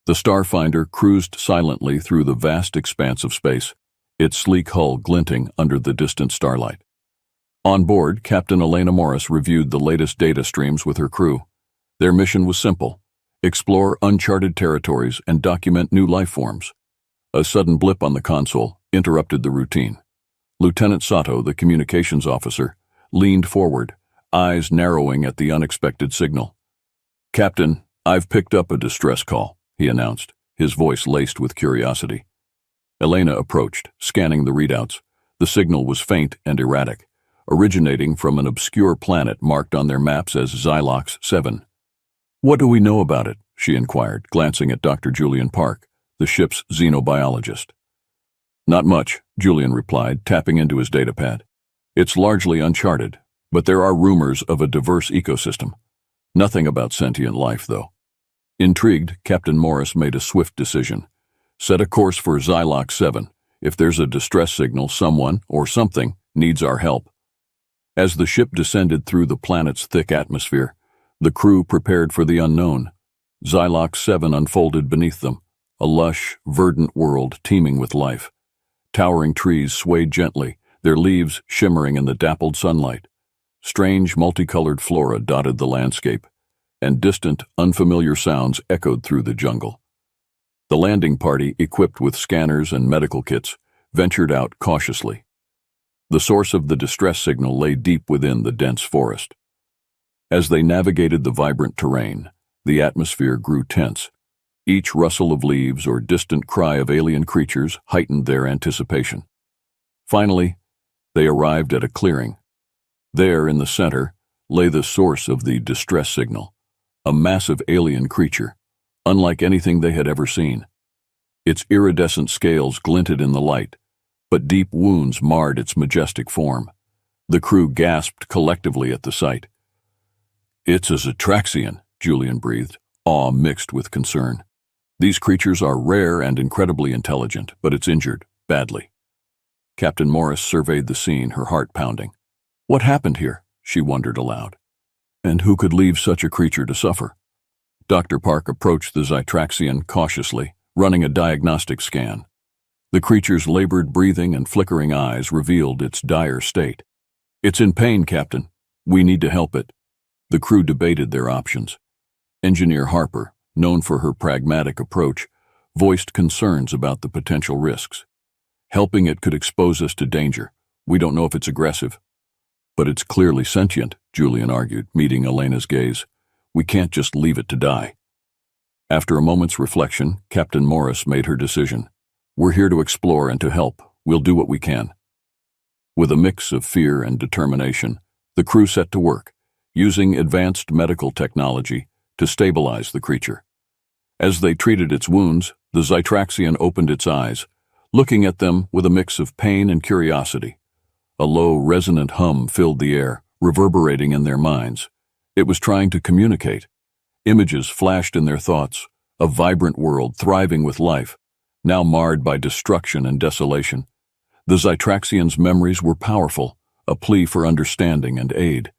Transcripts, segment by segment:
The Starfinder cruised silently through the vast expanse of space, its sleek hull glinting under the distant starlight. On board, Captain Elena Morris reviewed the latest data streams with her crew. Their mission was simple: explore uncharted territories and document new life forms. A sudden blip on the console interrupted the routine. Lieutenant Sato, the communications officer, leaned forward, eyes narrowing at the unexpected signal. "Captain, I've picked up a distress call," he announced, his voice laced with curiosity. Elena approached, scanning the readouts. The signal was faint and erratic, originating from an obscure planet marked on their maps as Xylox 7. "What do we know about it?" she inquired, glancing at Dr. Julian Park, the ship's xenobiologist. "Not much," Julian replied, tapping into his datapad. "It's largely uncharted, but there are rumors of a diverse ecosystem. Nothing about sentient life, though." Intrigued, Captain Morris made a swift decision. "Set a course for Xylox 7. If there's a distress signal, someone, or something, needs our help." As the ship descended through the planet's thick atmosphere, the crew prepared for the unknown. Xylox 7 unfolded beneath them, a lush, verdant world teeming with life. Towering trees swayed gently, their leaves shimmering in the dappled sunlight. Strange, multicolored flora dotted the landscape, and distant, unfamiliar sounds echoed through the jungle. The landing party, equipped with scanners and medical kits, ventured out cautiously. The source of the distress signal lay deep within the dense forest. As they navigated the vibrant terrain, the atmosphere grew tense. Each rustle of leaves or distant cry of alien creatures heightened their anticipation. Finally, they arrived at a clearing. There, in the center, lay the source of the distress signal, a massive alien creature, unlike anything they had ever seen. Its iridescent scales glinted in the light, but deep wounds marred its majestic form. The crew gasped collectively at the sight. "It's a Xytraxian," Julian breathed, awe mixed with concern. "These creatures are rare and incredibly intelligent, but it's injured, badly." Captain Morris surveyed the scene, her heart pounding. What happened here? She wondered aloud. And who could leave such a creature to suffer? Dr. Park approached the Xytraxian cautiously, running a diagnostic scan. The creature's labored breathing and flickering eyes revealed its dire state. "It's in pain, Captain. We need to help it." The crew debated their options. Engineer Harper, known for her pragmatic approach, voiced concerns about the potential risks. "Helping it could expose us to danger. We don't know if it's aggressive." "But it's clearly sentient," Julian argued, meeting Elena's gaze. "We can't just leave it to die." After a moment's reflection, Captain Morris made her decision. "We're here to explore and to help. We'll do what we can." With a mix of fear and determination, the crew set to work, using advanced medical technology to stabilize the creature. As they treated its wounds, the Xytraxian opened its eyes, looking at them with a mix of pain and curiosity. A low, resonant hum filled the air, reverberating in their minds. It was trying to communicate. Images flashed in their thoughts, a vibrant world thriving with life, now marred by destruction and desolation. The Xytraxian's memories were powerful, a plea for understanding and aid.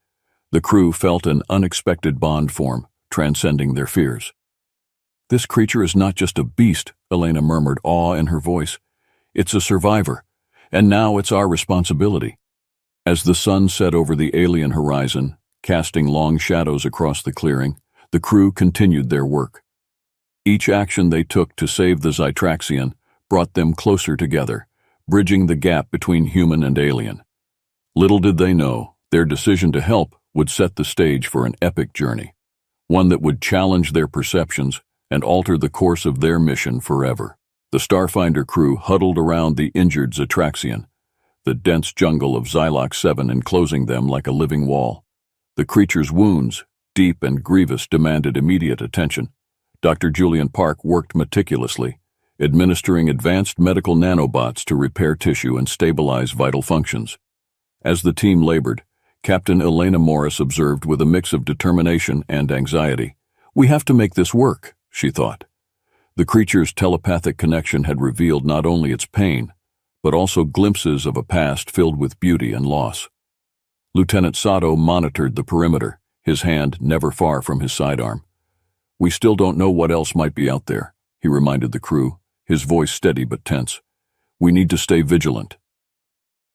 The crew felt an unexpected bond form, transcending their fears. "This creature is not just a beast," Elena murmured, awe in her voice. "It's a survivor, and now it's our responsibility." As the sun set over the alien horizon, casting long shadows across the clearing, the crew continued their work. Each action they took to save the Xytraxian brought them closer together, bridging the gap between human and alien. Little did they know, their decision to help would set the stage for an epic journey, one that would challenge their perceptions and alter the course of their mission forever. The Starfinder crew huddled around the injured Xytraxian, the dense jungle of Xylox 7 enclosing them like a living wall. The creature's wounds, deep and grievous, demanded immediate attention. Dr. Julian Park worked meticulously, administering advanced medical nanobots to repair tissue and stabilize vital functions. As the team labored, Captain Elena Morris observed with a mix of determination and anxiety. "We have to make this work," she thought. The creature's telepathic connection had revealed not only its pain, but also glimpses of a past filled with beauty and loss. Lieutenant Sato monitored the perimeter, his hand never far from his sidearm. "We still don't know what else might be out there," he reminded the crew, his voice steady but tense. "We need to stay vigilant."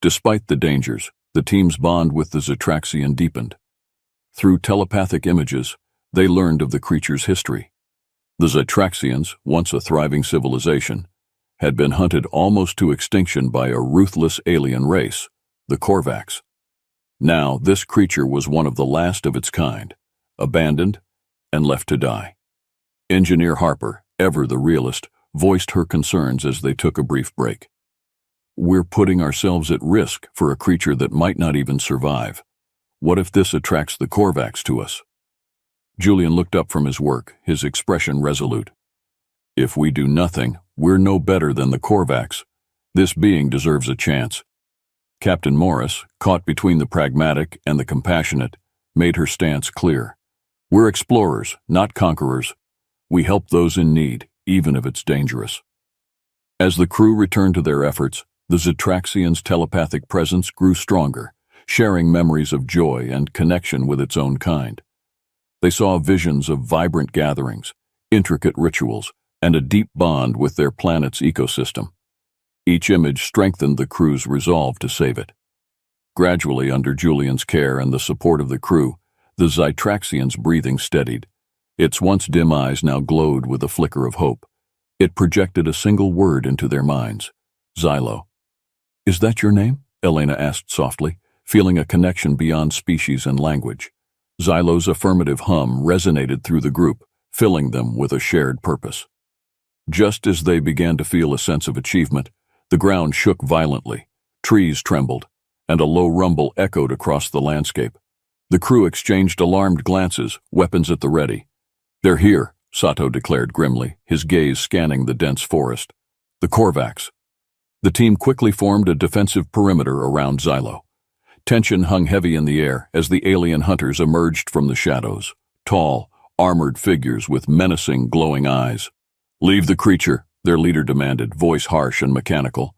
Despite the dangers, the team's bond with the Zatraxian deepened. Through telepathic images, they learned of the creature's history. The Zatraxians, once a thriving civilization, had been hunted almost to extinction by a ruthless alien race, the Korvax. Now, this creature was one of the last of its kind, abandoned and left to die. Engineer Harper, ever the realist, voiced her concerns as they took a brief break. "We're putting ourselves at risk for a creature that might not even survive. What if this attracts the Korvax to us?" Julian looked up from his work, his expression resolute. "If we do nothing, we're no better than the Korvax. This being deserves a chance." Captain Morris, caught between the pragmatic and the compassionate, made her stance clear. "We're explorers, not conquerors. We help those in need, even if it's dangerous." As the crew returned to their efforts, the Zatraxian's telepathic presence grew stronger, sharing memories of joy and connection with its own kind. They saw visions of vibrant gatherings, intricate rituals, and a deep bond with their planet's ecosystem. Each image strengthened the crew's resolve to save it. Gradually, under Julian's care and the support of the crew, the Zatraxian's breathing steadied. Its once dim eyes now glowed with a flicker of hope. It projected a single word into their minds: Xylo. "Is that your name?" Elena asked softly, feeling a connection beyond species and language. Xylo's affirmative hum resonated through the group, filling them with a shared purpose. Just as they began to feel a sense of achievement, the ground shook violently, trees trembled, and a low rumble echoed across the landscape. The crew exchanged alarmed glances, weapons at the ready. "They're here," Sato declared grimly, his gaze scanning the dense forest. "The Korvax." The team quickly formed a defensive perimeter around Xylo. Tension hung heavy in the air as the alien hunters emerged from the shadows, tall, armored figures with menacing, glowing eyes. "Leave the creature," their leader demanded, voice harsh and mechanical.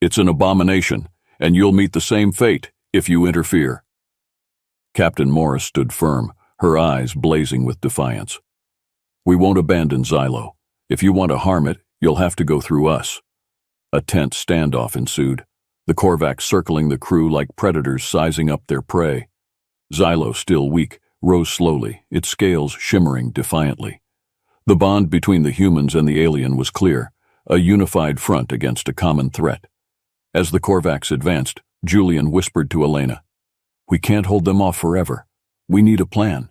"It's an abomination, and you'll meet the same fate if you interfere." Captain Morris stood firm, her eyes blazing with defiance. "We won't abandon Xylo. If you want to harm it, you'll have to go through us." A tense standoff ensued, the Korvax circling the crew like predators sizing up their prey. Xylo, still weak, rose slowly, its scales shimmering defiantly. The bond between the humans and the alien was clear, a unified front against a common threat. As the Korvax advanced, Julian whispered to Elena, "We can't hold them off forever. We need a plan."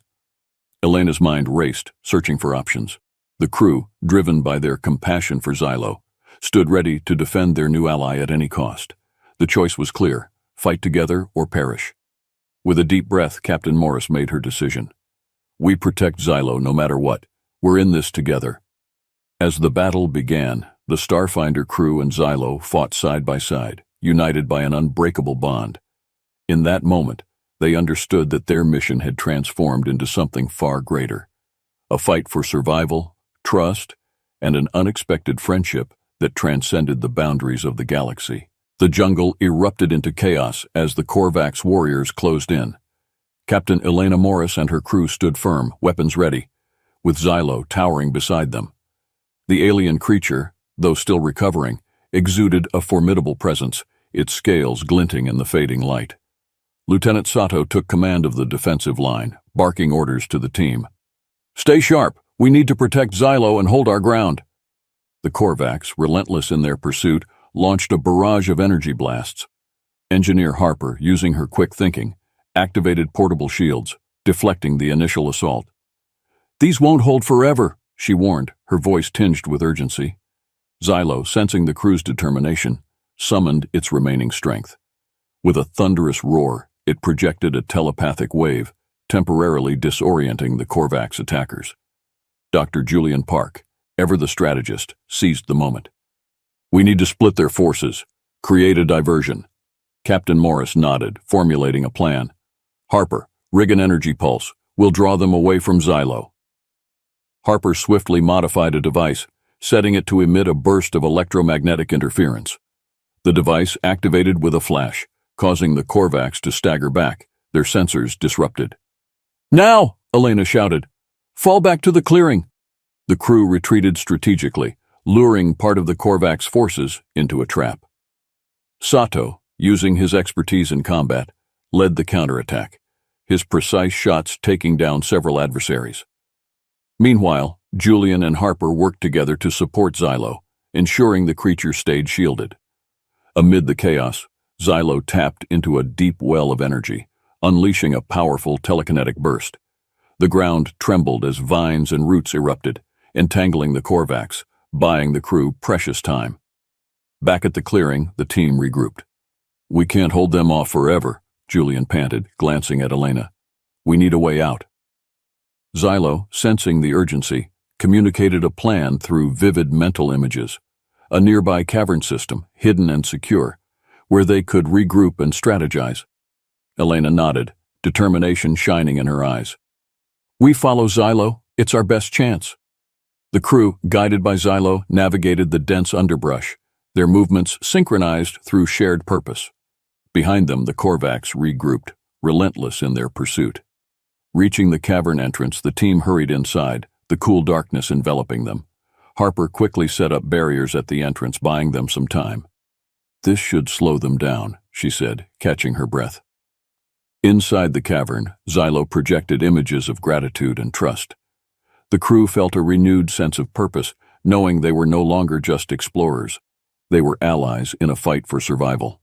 Elena's mind raced, searching for options. The crew, driven by their compassion for Xylo, stood ready to defend their new ally at any cost. The choice was clear: fight together or perish. With a deep breath, Captain Morris made her decision. "We protect Xylo no matter what. We're in this together." As the battle began, the Starfinder crew and Xylo fought side by side, united by an unbreakable bond. In that moment, they understood that their mission had transformed into something far greater. A fight for survival, trust, and an unexpected friendship that transcended the boundaries of the galaxy. The jungle erupted into chaos as the Korvax warriors closed in. Captain Elena Morris and her crew stood firm, weapons ready, with Xylo towering beside them. The alien creature, though still recovering, exuded a formidable presence, its scales glinting in the fading light. Lieutenant Sato took command of the defensive line, barking orders to the team. "Stay sharp. We need to protect Xylo and hold our ground." The Korvax, relentless in their pursuit, launched a barrage of energy blasts. Engineer Harper, using her quick thinking, activated portable shields, deflecting the initial assault. "These won't hold forever," she warned, her voice tinged with urgency. Xylo, sensing the crew's determination, summoned its remaining strength. With a thunderous roar, it projected a telepathic wave, temporarily disorienting the Korvax attackers. Dr. Julian Park, ever the strategist, seized the moment. "We need to split their forces. Create a diversion." Captain Morris nodded, formulating a plan. "Harper, rig an energy pulse. We'll draw them away from Xylo." Harper swiftly modified a device, setting it to emit a burst of electromagnetic interference. The device activated with a flash, causing the Korvax to stagger back, their sensors disrupted. "Now!" Elena shouted. "Fall back to the clearing." The crew retreated strategically, luring part of the Korvax forces into a trap. Sato, using his expertise in combat, led the counterattack, his precise shots taking down several adversaries. Meanwhile, Julian and Harper worked together to support Xylo, ensuring the creature stayed shielded. Amid the chaos, Xylo tapped into a deep well of energy, unleashing a powerful telekinetic burst. The ground trembled as vines and roots erupted, entangling the Korvax, buying the crew precious time. Back at the clearing, the team regrouped. "We can't hold them off forever," Julian panted, glancing at Elena. "We need a way out." Xylo, sensing the urgency, communicated a plan through vivid mental images, a nearby cavern system, hidden and secure, where they could regroup and strategize. Elena nodded, determination shining in her eyes. "We follow Xylo. It's our best chance." The crew, guided by Xylo, navigated the dense underbrush, their movements synchronized through shared purpose. Behind them, the Korvax regrouped, relentless in their pursuit. Reaching the cavern entrance, the team hurried inside, the cool darkness enveloping them. Harper quickly set up barriers at the entrance, buying them some time. "This should slow them down," she said, catching her breath. Inside the cavern, Xylo projected images of gratitude and trust. The crew felt a renewed sense of purpose, knowing they were no longer just explorers. They were allies in a fight for survival.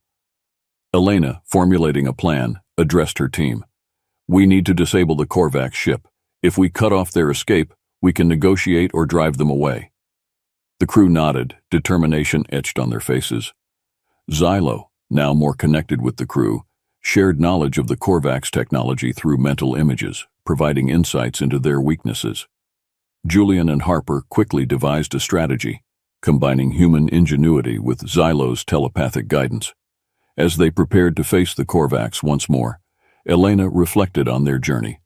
Elena, formulating a plan, addressed her team. "We need to disable the Korvax ship. If we cut off their escape, we can negotiate or drive them away." The crew nodded, determination etched on their faces. Xylo, now more connected with the crew, shared knowledge of the Korvax technology through mental images, providing insights into their weaknesses. Julian and Harper quickly devised a strategy, combining human ingenuity with Xylo's telepathic guidance. As they prepared to face the Korvax once more, Elena reflected on their journey.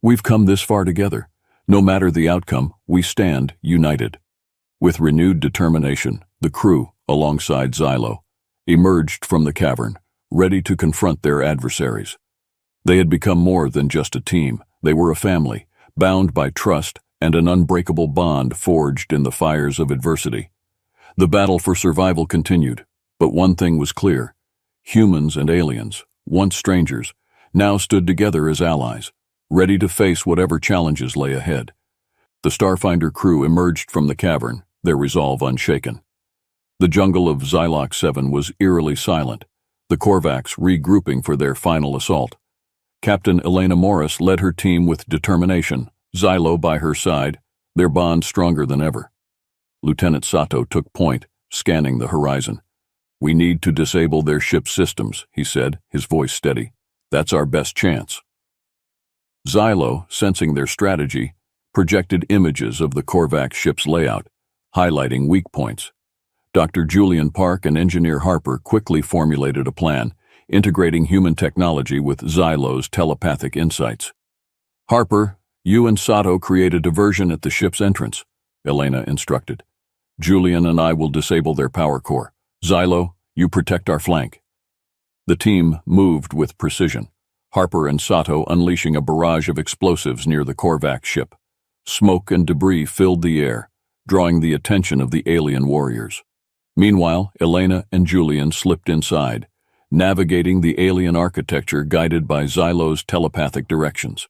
"We've come this far together. No matter the outcome, we stand united." With renewed determination, the crew, alongside Xylo, emerged from the cavern, ready to confront their adversaries. They had become more than just a team. They were a family, bound by trust and an unbreakable bond forged in the fires of adversity. The battle for survival continued, but one thing was clear. Humans and aliens, once strangers, now stood together as allies, ready to face whatever challenges lay ahead. The Starfinder crew emerged from the cavern, their resolve unshaken. The jungle of Xylox 7 was eerily silent, the Korvax regrouping for their final assault. Captain Elena Morris led her team with determination, Xylo by her side, their bond stronger than ever. Lieutenant Sato took point, scanning the horizon. "We need to disable their ship's systems," he said, his voice steady. "That's our best chance." Xylo, sensing their strategy, projected images of the Korvax ship's layout, highlighting weak points. Dr. Julian Park and Engineer Harper quickly formulated a plan, integrating human technology with Xylo's telepathic insights. "Harper, you and Sato create a diversion at the ship's entrance," Elena instructed. "Julian and I will disable their power core. Xylo, you protect our flank." The team moved with precision, Harper and Sato unleashing a barrage of explosives near the Korvax ship. Smoke and debris filled the air, drawing the attention of the alien warriors. Meanwhile, Elena and Julian slipped inside, navigating the alien architecture guided by Xylo's telepathic directions.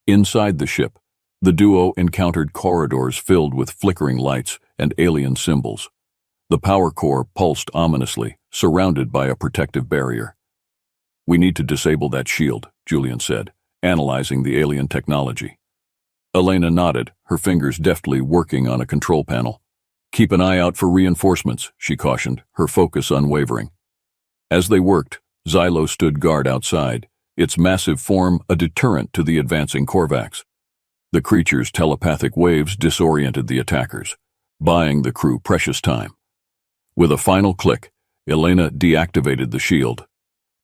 Inside the ship, the duo encountered corridors filled with flickering lights and alien symbols. The power core pulsed ominously, surrounded by a protective barrier. "We need to disable that shield," Julian said, analyzing the alien technology. Elena nodded, her fingers deftly working on a control panel. "Keep an eye out for reinforcements," she cautioned, her focus unwavering. As they worked, Xylo stood guard outside, its massive form a deterrent to the advancing Korvax. The creature's telepathic waves disoriented the attackers, buying the crew precious time. With a final click, Elena deactivated the shield.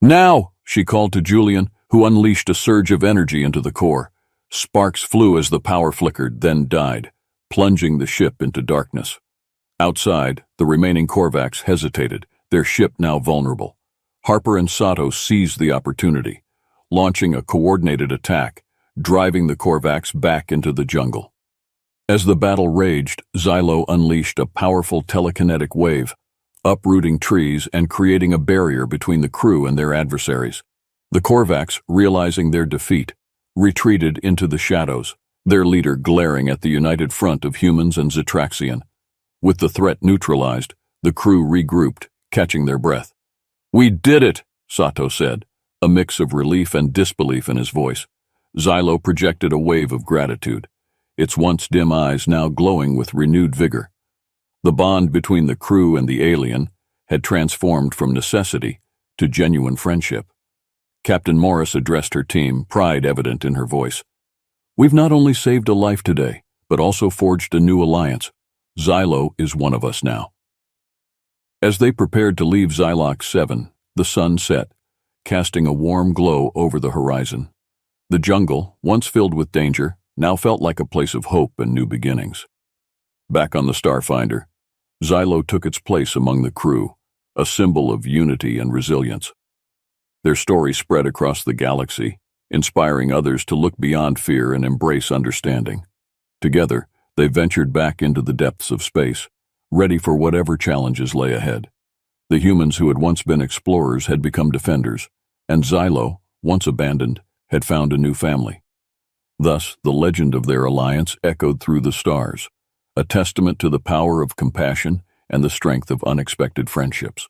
"Now!" she called to Julian, who unleashed a surge of energy into the core. Sparks flew as the power flickered, then died, plunging the ship into darkness. Outside, the remaining Korvax hesitated, their ship now vulnerable. Harper and Sato seized the opportunity, launching a coordinated attack, driving the Korvax back into the jungle. As the battle raged, Xylo unleashed a powerful telekinetic wave, uprooting trees and creating a barrier between the crew and their adversaries. The Korvax, realizing their defeat, retreated into the shadows, their leader glaring at the united front of humans and Zetraxian. With the threat neutralized, the crew regrouped, catching their breath. "We did it," Sato said, a mix of relief and disbelief in his voice. Xylo projected a wave of gratitude, its once dim eyes now glowing with renewed vigor. The bond between the crew and the alien had transformed from necessity to genuine friendship. Captain Morris addressed her team, pride evident in her voice. "We've not only saved a life today, but also forged a new alliance. Xylo is one of us now." As they prepared to leave Xylox 7, the sun set, casting a warm glow over the horizon. The jungle, once filled with danger, now felt like a place of hope and new beginnings. Back on the Starfinder, Xylo took its place among the crew, a symbol of unity and resilience. Their story spread across the galaxy, inspiring others to look beyond fear and embrace understanding. Together, they ventured back into the depths of space, ready for whatever challenges lay ahead. The humans who had once been explorers had become defenders, and Xylo, once abandoned, had found a new family. Thus, the legend of their alliance echoed through the stars, a testament to the power of compassion and the strength of unexpected friendships.